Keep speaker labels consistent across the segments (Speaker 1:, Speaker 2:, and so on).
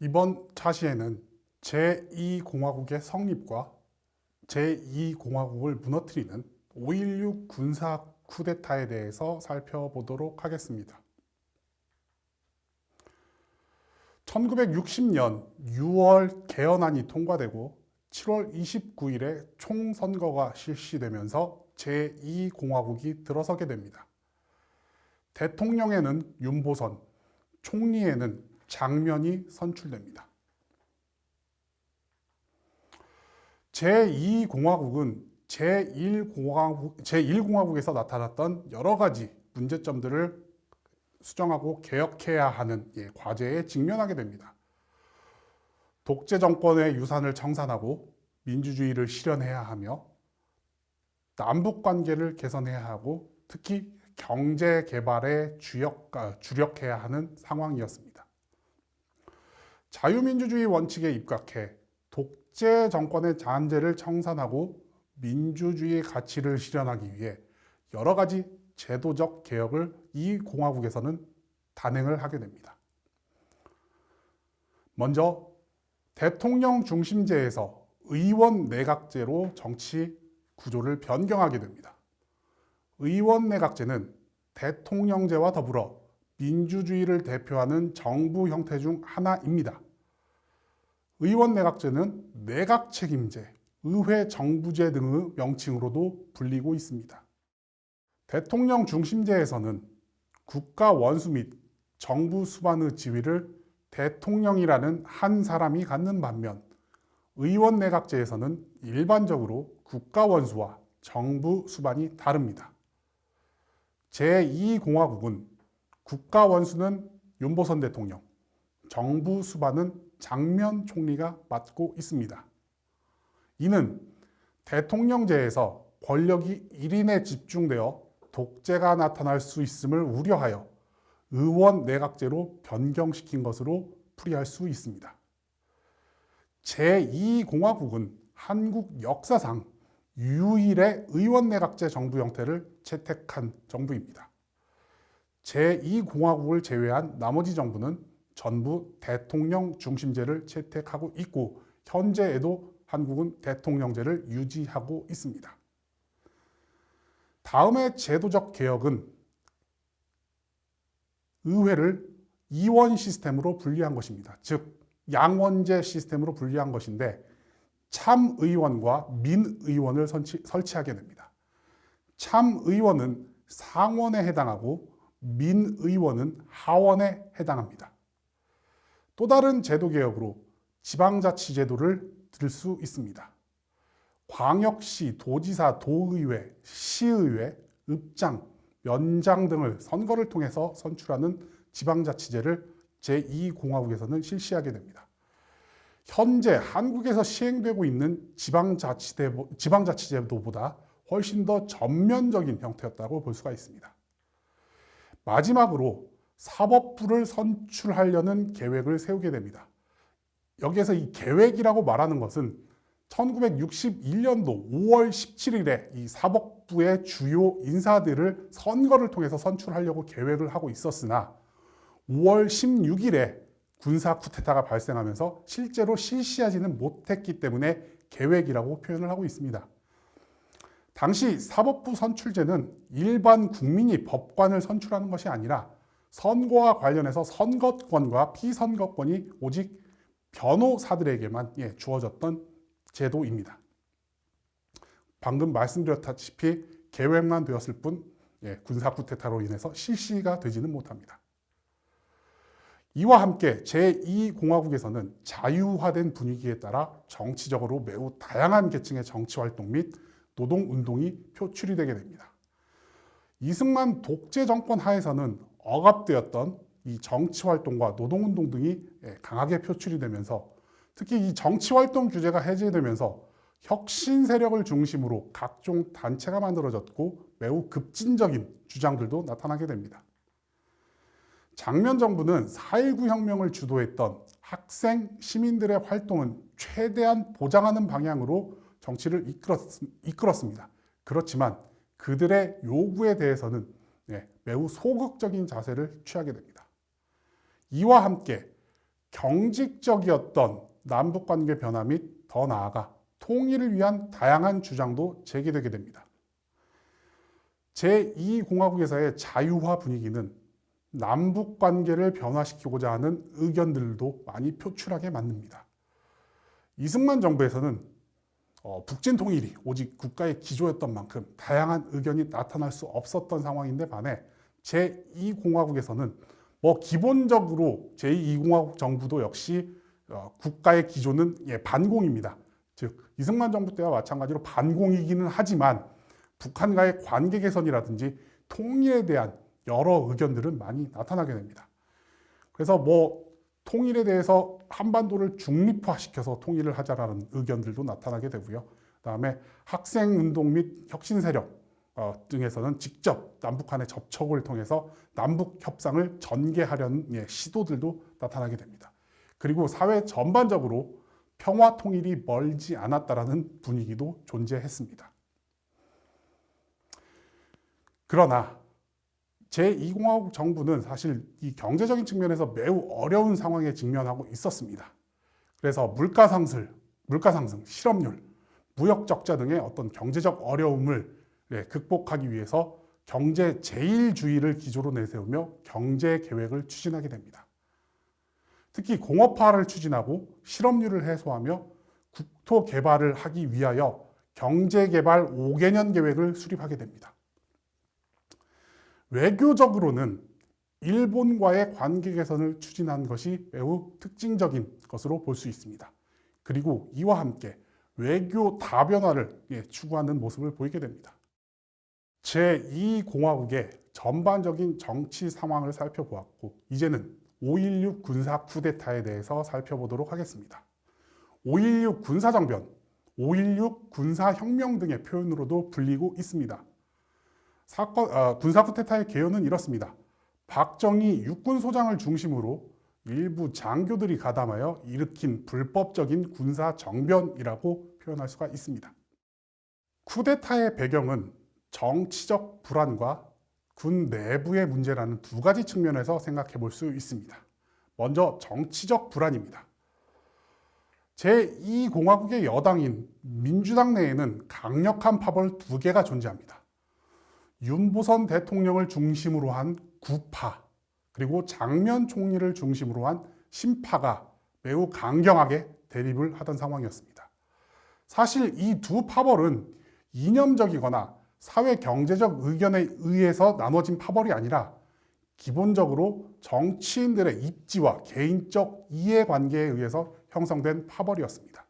Speaker 1: 이번 차시에는 제2공화국의 성립과 제2공화국을 무너뜨리는 5.16 군사 쿠데타에 대해서 살펴보도록 하겠습니다. 1960년 6월 개헌안이 통과되고 7월 29일에 총선거가 실시되면서 제2공화국이 들어서게 됩니다. 대통령에는 윤보선, 총리에는 장면이 선출됩니다. 제2공화국은 제1공화국에서 나타났던 여러 가지 문제점들을 수정하고 개혁해야 하는 과제에 직면하게 됩니다. 독재 정권의 유산을 청산하고 민주주의를 실현해야 하며 남북 관계를 개선해야 하고 특히 경제 개발에 주력해야 하는 상황이었습니다. 자유민주주의 원칙에 입각해 독재 정권의 잔재를 청산하고 민주주의 가치를 실현하기 위해 여러 가지 제도적 개혁을 이 공화국에서는 단행을 하게 됩니다. 먼저 대통령 중심제에서 의원 내각제로 정치 구조를 변경하게 됩니다. 의원 내각제는 대통령제와 더불어 민주주의를 대표하는 정부 형태 중 하나입니다. 의원 내각제는 내각 책임제, 의회 정부제 등의 명칭으로도 불리고 있습니다. 대통령 중심제에서는 국가 원수 및 정부 수반의 지위를 대통령이라는 한 사람이 갖는 반면 의원 내각제에서는 일반적으로 국가 원수와 정부 수반이 다릅니다. 제2공화국은 국가 원수는 윤보선 대통령, 정부 수반은 장면 총리가 맡고 있습니다. 이는 대통령제에서 권력이 1인에 집중되어 독재가 나타날 수 있음을 우려하여 의원 내각제로 변경시킨 것으로 풀이할 수 있습니다. 제2공화국은 한국 역사상 유일의 의원 내각제 정부 형태를 채택한 정부입니다. 제2공화국을 제외한 나머지 정부는 전부 대통령 중심제를 채택하고 있고 현재에도 한국은 대통령제를 유지하고 있습니다. 다음의 제도적 개혁은 의회를 이원 시스템으로 분리한 것입니다. 즉 양원제 시스템으로 분리한 것인데 참의원과 민의원을 설치하게 됩니다. 참의원은 상원에 해당하고 민의원은 하원에 해당합니다. 또 다른 제도 개혁으로 지방자치제도를 들 수 있습니다. 광역시, 도지사, 도의회, 시의회, 읍장, 면장 등을 선거를 통해서 선출하는 지방자치제를 제2공화국에서는 실시하게 됩니다. 현재 한국에서 시행되고 있는 지방자치제도보다 훨씬 더 전면적인 형태였다고 볼 수가 있습니다. 마지막으로 사법부를 선출하려는 계획을 세우게 됩니다. 여기에서 이 계획이라고 말하는 것은 1961년도 5월 17일에 이 사법부의 주요 인사들을 선거를 통해서 선출하려고 계획을 하고 있었으나 5월 16일에 군사 쿠데타가 발생하면서 실제로 실시하지는 못했기 때문에 계획이라고 표현을 하고 있습니다. 당시 사법부 선출제는 일반 국민이 법관을 선출하는 것이 아니라 선거와 관련해서 선거권과 피선거권이 오직 변호사들에게만 주어졌던 제도입니다. 방금 말씀드렸다시피 계획만 되었을 뿐 군사 쿠데타로 인해서 실시가 되지는 못합니다. 이와 함께 제2공화국에서는 자유화된 분위기에 따라 정치적으로 매우 다양한 계층의 정치활동 및 노동운동이 표출이 되게 됩니다. 이승만 독재 정권 하에서는 억압되었던 이 정치활동과 노동운동 등이 강하게 표출이 되면서 특히 이 정치활동 규제가 해제되면서 혁신 세력을 중심으로 각종 단체가 만들어졌고 매우 급진적인 주장들도 나타나게 됩니다. 장면 정부는 4.19 혁명을 주도했던 학생, 시민들의 활동은 최대한 보장하는 방향으로 정치를 이끌었습니다. 그렇지만 그들의 요구에 대해서는 매우 소극적인 자세를 취하게 됩니다. 이와 함께 경직적이었던 남북관계 변화 및 더 나아가 통일을 위한 다양한 주장도 제기되게 됩니다. 제2공화국에서의 자유화 분위기는 남북관계를 변화시키고자 하는 의견들도 많이 표출하게 만듭니다. 이승만 정부에서는 북진 통일이 오직 국가의 기조였던 만큼 다양한 의견이 나타날 수 없었던 상황인데 반해 제2공화국에서는 기본적으로 제2공화국 정부도 역시 국가의 기조는 반공입니다. 즉 이승만 정부 때와 마찬가지로 반공이기는 하지만 북한과의 관계 개선이라든지 통일에 대한 여러 의견들은 많이 나타나게 됩니다. 그래서 통일에 대해서 한반도를 중립화시켜서 통일을 하자라는 의견들도 나타나게 되고요. 그다음에 학생운동 및 혁신 세력 등에서는 직접 남북한의 접촉을 통해서 남북 협상을 전개하려는 시도들도 나타나게 됩니다. 그리고 사회 전반적으로 평화 통일이 멀지 않았다라는 분위기도 존재했습니다. 그러나 제2공화국 정부는 사실 이 경제적인 측면에서 매우 어려운 상황에 직면하고 있었습니다. 그래서 물가 상승, 실업률, 무역 적자 등의 어떤 경제적 어려움을 극복하기 위해서 경제 제일주의를 기조로 내세우며 경제 계획을 추진하게 됩니다. 특히 공업화를 추진하고 실업률을 해소하며 국토 개발을 하기 위하여 경제개발 5개년 계획을 수립하게 됩니다. 외교적으로는 일본과의 관계 개선을 추진한 것이 매우 특징적인 것으로 볼 수 있습니다. 그리고 이와 함께 외교 다변화를 추구하는 모습을 보이게 됩니다. 제2공화국의 전반적인 정치 상황을 살펴보았고 이제는 5.16 군사 쿠데타에 대해서 살펴보도록 하겠습니다. 5.16 군사정변, 5.16 군사혁명 등의 표현으로도 불리고 있습니다. 군사 쿠데타의 개요는 이렇습니다. 박정희 육군소장을 중심으로 일부 장교들이 가담하여 일으킨 불법적인 군사정변이라고 표현할 수가 있습니다. 쿠데타의 배경은 정치적 불안과 군 내부의 문제라는 두 가지 측면에서 생각해 볼 수 있습니다. 먼저 정치적 불안입니다. 제2공화국의 여당인 민주당 내에는 강력한 파벌 두 개가 존재합니다. 윤보선 대통령을 중심으로 한 구파, 그리고 장면 총리를 중심으로 한 신파가 매우 강경하게 대립을 하던 상황이었습니다. 사실 이 두 파벌은 이념적이거나 사회 경제적 의견에 의해서 나눠진 파벌이 아니라 기본적으로 정치인들의 입지와 개인적 이해관계에 의해서 형성된 파벌이었습니다.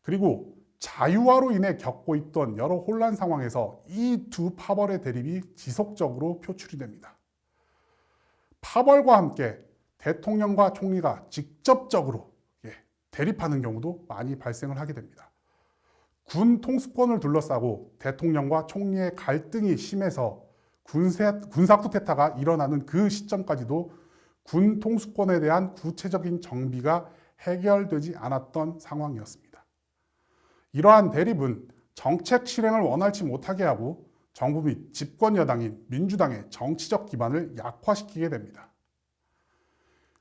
Speaker 1: 그리고 자유화로 인해 겪고 있던 여러 혼란 상황에서 이 두 파벌의 대립이 지속적으로 표출이 됩니다. 파벌과 함께 대통령과 총리가 직접적으로 대립하는 경우도 많이 발생을 하게 됩니다. 군 통수권을 둘러싸고 대통령과 총리의 갈등이 심해서 군사 쿠데타가 일어나는 그 시점까지도 군 통수권에 대한 구체적인 정비가 해결되지 않았던 상황이었습니다. 이러한 대립은 정책 실행을 원활치 못하게 하고 정부 및 집권 여당인 민주당의 정치적 기반을 약화시키게 됩니다.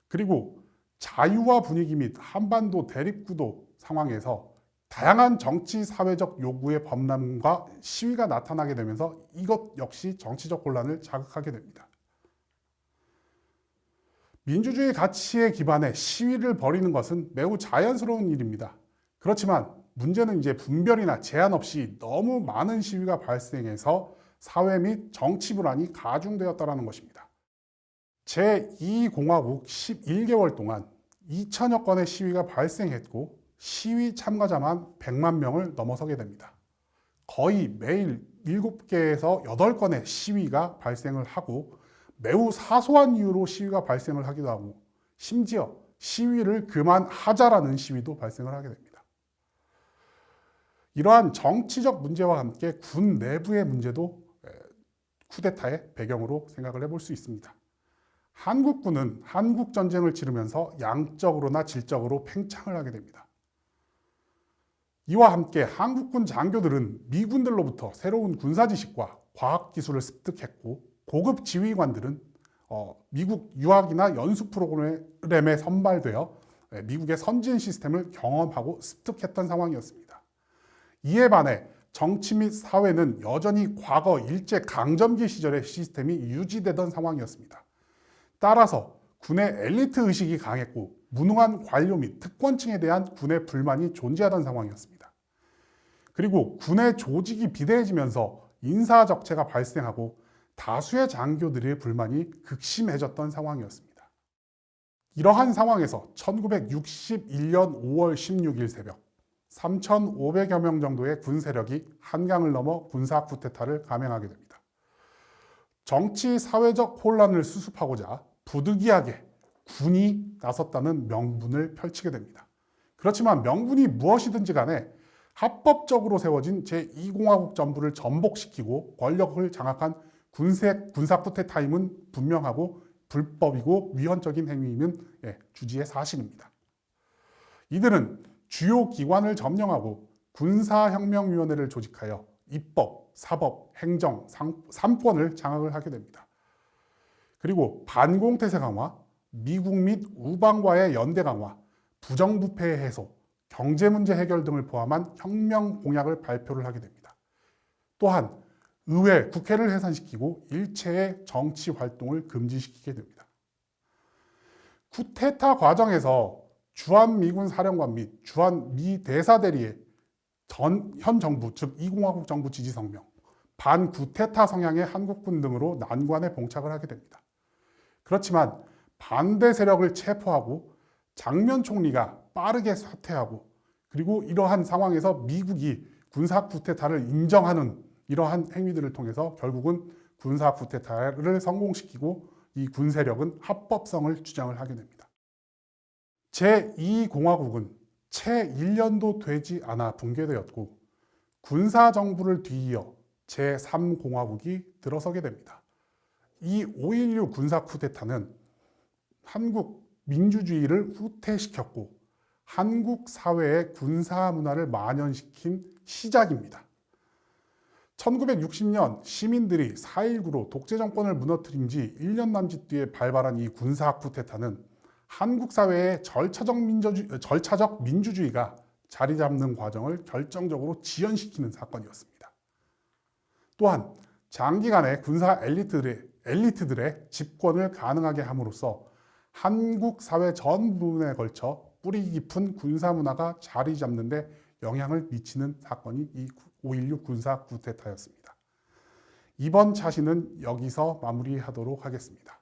Speaker 1: 그리고 자유화 분위기 및 한반도 대립구도 상황에서 다양한 정치 사회적 요구의 범람과 시위가 나타나게 되면서 이것 역시 정치적 혼란을 자극하게 됩니다. 민주주의 가치에 기반해 시위를 벌이는 것은 매우 자연스러운 일입니다. 그렇지만 문제는 이제 분별이나 제한 없이 너무 많은 시위가 발생해서 사회 및 정치 불안이 가중되었다는 것입니다. 제2공화국 11개월 동안 2천여 건의 시위가 발생했고 시위 참가자만 100만 명을 넘어서게 됩니다. 거의 매일 7개에서 8건의 시위가 발생을 하고 매우 사소한 이유로 시위가 발생을 하기도 하고 심지어 시위를 그만하자라는 시위도 발생을 하게 됩니다. 이러한 정치적 문제와 함께 군 내부의 문제도 쿠데타의 배경으로 생각을 해볼 수 있습니다. 한국군은 한국전쟁을 치르면서 양적으로나 질적으로 팽창을 하게 됩니다. 이와 함께 한국군 장교들은 미군들로부터 새로운 군사 지식과 과학 기술을 습득했고 고급 지휘관들은 미국 유학이나 연수 프로그램에 선발되어 미국의 선진 시스템을 경험하고 습득했던 상황이었습니다. 이에 반해 정치 및 사회는 여전히 과거 일제 강점기 시절의 시스템이 유지되던 상황이었습니다. 따라서 군의 엘리트 의식이 강했고 무능한 관료 및 특권층에 대한 군의 불만이 존재하던 상황이었습니다. 그리고 군의 조직이 비대해지면서 인사적체가 발생하고 다수의 장교들의 불만이 극심해졌던 상황이었습니다. 이러한 상황에서 1961년 5월 16일 새벽 3,500여 명 정도의 군 세력이 한강을 넘어 군사 쿠데타를 감행하게 됩니다. 정치 사회적 혼란을 수습하고자 부득이하게 군이 나섰다는 명분을 펼치게 됩니다. 그렇지만 명분이 무엇이든지 간에 합법적으로 세워진 제2공화국 정부를 전복시키고 권력을 장악한 군사 쿠데타임은 분명하고 불법이고 위헌적인 행위임은 주지의 사실입니다. 이들은 주요 기관을 점령하고 군사혁명위원회를 조직하여 입법, 사법, 행정, 삼권을 장악을 하게 됩니다. 그리고 반공태세 강화, 미국 및 우방과의 연대 강화, 부정부패 해소, 경제문제 해결 등을 포함한 혁명 공약을 발표를 하게 됩니다. 또한 의회, 국회를 해산시키고 일체의 정치 활동을 금지시키게 됩니다. 쿠데타 과정에서 주한미군 사령관 및 주한미 대사대리의 현 정부, 즉 2공화국 정부 지지 성명, 반쿠데타 성향의 한국군 등으로 난관에 봉착을 하게 됩니다. 그렇지만 반대 세력을 체포하고 장면 총리가 빠르게 사퇴하고 그리고 이러한 상황에서 미국이 군사 쿠데타를 인정하는 이러한 행위들을 통해서 결국은 군사 쿠데타를 성공시키고 이 군 세력은 합법성을 주장을 하게 됩니다. 제2공화국은 채 1년도 되지 않아 붕괴되었고 군사정부를 뒤이어 제3공화국이 들어서게 됩니다. 이 5.16 군사 쿠데타는 한국 민주주의를 후퇴시켰고 한국 사회의 군사 문화를 만연시킨 시작입니다. 1960년 시민들이 4.19로 독재 정권을 무너뜨린 지 1년 남짓 뒤에 발발한 이 군사 쿠데타는 한국 사회의 절차적 민주주의가 자리 잡는 과정을 결정적으로 지연시키는 사건이었습니다. 또한 장기간의 군사 엘리트들의 집권을 가능하게 함으로써 한국 사회 전 부분에 걸쳐 뿌리 깊은 군사 문화가 자리 잡는 데 영향을 미치는 사건이 이 5.16 군사 쿠데타였습니다. 이번 차시는 여기서 마무리하도록 하겠습니다.